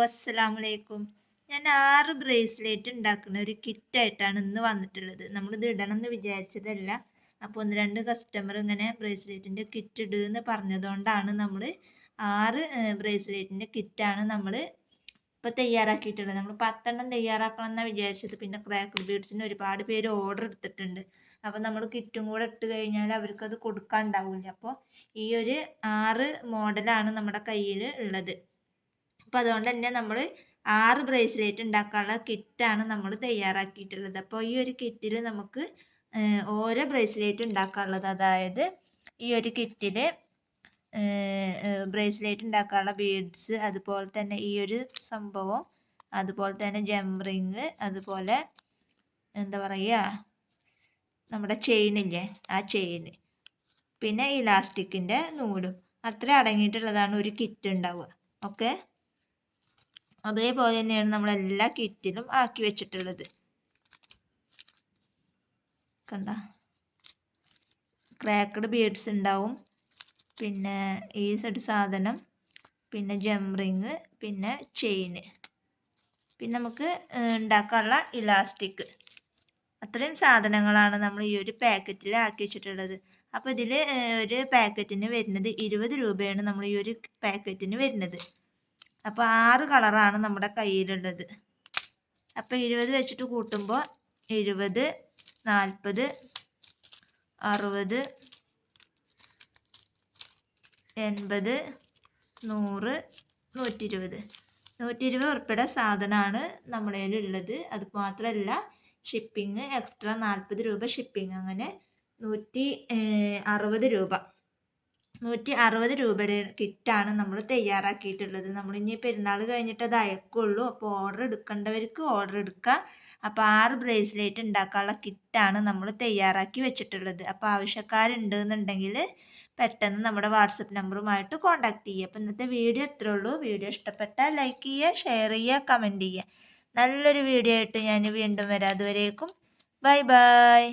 അസ്സലാമലൈക്കും. ഞാൻ 6 ബ്രേസ്ലെറ്റ് ഉണ്ടാക്കുന്ന ഒരു കിറ്റായിട്ടാണ് ഇന്ന് വന്നിട്ടുള്ളത്. നമ്മളിത് ഇടണം എന്ന് വിചാരിച്ചതല്ല. അപ്പോൾ 1-2 കസ്റ്റമർ ഇങ്ങനെ ബ്രേസ്ലെറ്റിൻ്റെ കിറ്റ് ഇടുമെന്ന് പറഞ്ഞതുകൊണ്ടാണ് നമ്മൾ 6 ബ്രേസ്ലെറ്റിൻ്റെ കിറ്റാണ് നമ്മൾ ഇപ്പോൾ തയ്യാറാക്കിയിട്ടുള്ളത്. നമ്മൾ 10 എണ്ണം തയ്യാറാക്കണം എന്നാണ് വിചാരിച്ചത്. പിന്നെ ക്രാക്കർ ബീഡ്സിന് ഒരുപാട് പേര് ഓർഡർ എടുത്തിട്ടുണ്ട്. അപ്പോൾ നമ്മൾ കിറ്റും കൂടെ ഇട്ട് കഴിഞ്ഞാൽ അവർക്കത് കൊടുക്കാൻ ഉണ്ടാവില്ല. അപ്പോൾ ഈ ഒരു 6 മോഡലാണ് നമ്മുടെ കയ്യിൽ ഉള്ളത്. അപ്പോൾ അതുകൊണ്ട് തന്നെ നമ്മൾ 6 ബ്രേസ്ലെറ്റ് ഉണ്ടാക്കാനുള്ള കിറ്റാണ് നമ്മൾ തയ്യാറാക്കിയിട്ടുള്ളത്. അപ്പോൾ ഈ ഒരു കിറ്റിൽ നമുക്ക് ഓരോ ബ്രേസ്ലെറ്റ് ഉണ്ടാക്കാനുള്ളത്, അതായത് ഈ ഒരു കിറ്റിൽ ബ്രേസ്ലെറ്റ് ഉണ്ടാക്കാനുള്ള ബീഡ്സ്, അതുപോലെ തന്നെ ഈ ഒരു സംഭവം, അതുപോലെ തന്നെ ജംറിങ്, അതുപോലെ എന്താ പറയുക നമ്മുടെ ചെയിനില്ലേ ആ ചെയിന്, പിന്നെ ഇലാസ്റ്റിക്കിൻ്റെ നൂലും, അത്ര അടങ്ങിയിട്ടുള്ളതാണ് ഒരു കിറ്റ് ഉണ്ടാവുക. ഓക്കെ, അതേപോലെ തന്നെയാണ് നമ്മളെല്ലാ കിറ്റിലും ആക്കി വെച്ചിട്ടുള്ളത്. കണ്ട, ക്രാക്കഡ് ബീഡ്സ് ഉണ്ടാവും, പിന്നെ ഈ സെറ്റ് സാധനം, പിന്നെ ജംറിങ്, പിന്നെ ചെയിന്, പിന്നെ നമുക്ക് ഉണ്ടാക്കാനുള്ള ഇലാസ്റ്റിക്. അത്രയും സാധനങ്ങളാണ് നമ്മൾ ഈ ഒരു പാക്കറ്റിൽ ആക്കി വെച്ചിട്ടുള്ളത്. അപ്പോൾ ഇതിൽ ഒരു പാക്കറ്റിന് വരുന്നത് 20 രൂപയാണ് നമ്മൾ ഈ ഒരു പാക്കറ്റിന് വരുന്നത്. അപ്പോൾ 6 കളറാണ് നമ്മുടെ കയ്യിലുള്ളത്. അപ്പോൾ 20 വെച്ചിട്ട് കൂട്ടുമ്പോൾ 20, 40, 60, 80, 100, 120. 120 ഉറുപ്പിയുടെ സാധനമാണ് നമ്മുടെ കയ്യിലുള്ളത്. അത് മാത്രമല്ല ഷിപ്പിംഗ് എക്സ്ട്രാ 40 രൂപ ഷിപ്പിംഗ്, അങ്ങനെ 160 രൂപ. 160 രൂപയുടെ കിറ്റാണ് നമ്മൾ തയ്യാറാക്കിയിട്ടുള്ളത്. നമ്മളിനി പെരുന്നാൾ കഴിഞ്ഞിട്ട് അത് അയക്കുള്ളൂ. അപ്പോൾ ഓർഡർ എടുക്കേണ്ടവർക്ക് ഓർഡർ എടുക്കുക. അപ്പോൾ 6 ബ്രേസ്ലെറ്റ് ഉണ്ടാക്കാനുള്ള കിറ്റാണ് നമ്മൾ തയ്യാറാക്കി വെച്ചിട്ടുള്ളത്. അപ്പോൾ ആവശ്യക്കാരുണ്ടെന്നുണ്ടെങ്കിൽ പെട്ടെന്ന് നമ്മുടെ വാട്സപ്പ് നമ്പറുമായിട്ട് കോൺടാക്ട് ചെയ്യുക. അപ്പോൾ ഇന്നത്തെ വീഡിയോ ഇത്രേ ഉള്ളൂ. വീഡിയോ ഇഷ്ടപ്പെട്ടാൽ ലൈക്ക് ചെയ്യുക, ഷെയർ ചെയ്യുക, കമൻറ്റ് ചെയ്യുക. നല്ലൊരു വീഡിയോ ആയിട്ട് ഞാൻ വീണ്ടും വരാം. അതുവരേക്കും ബൈ ബൈ.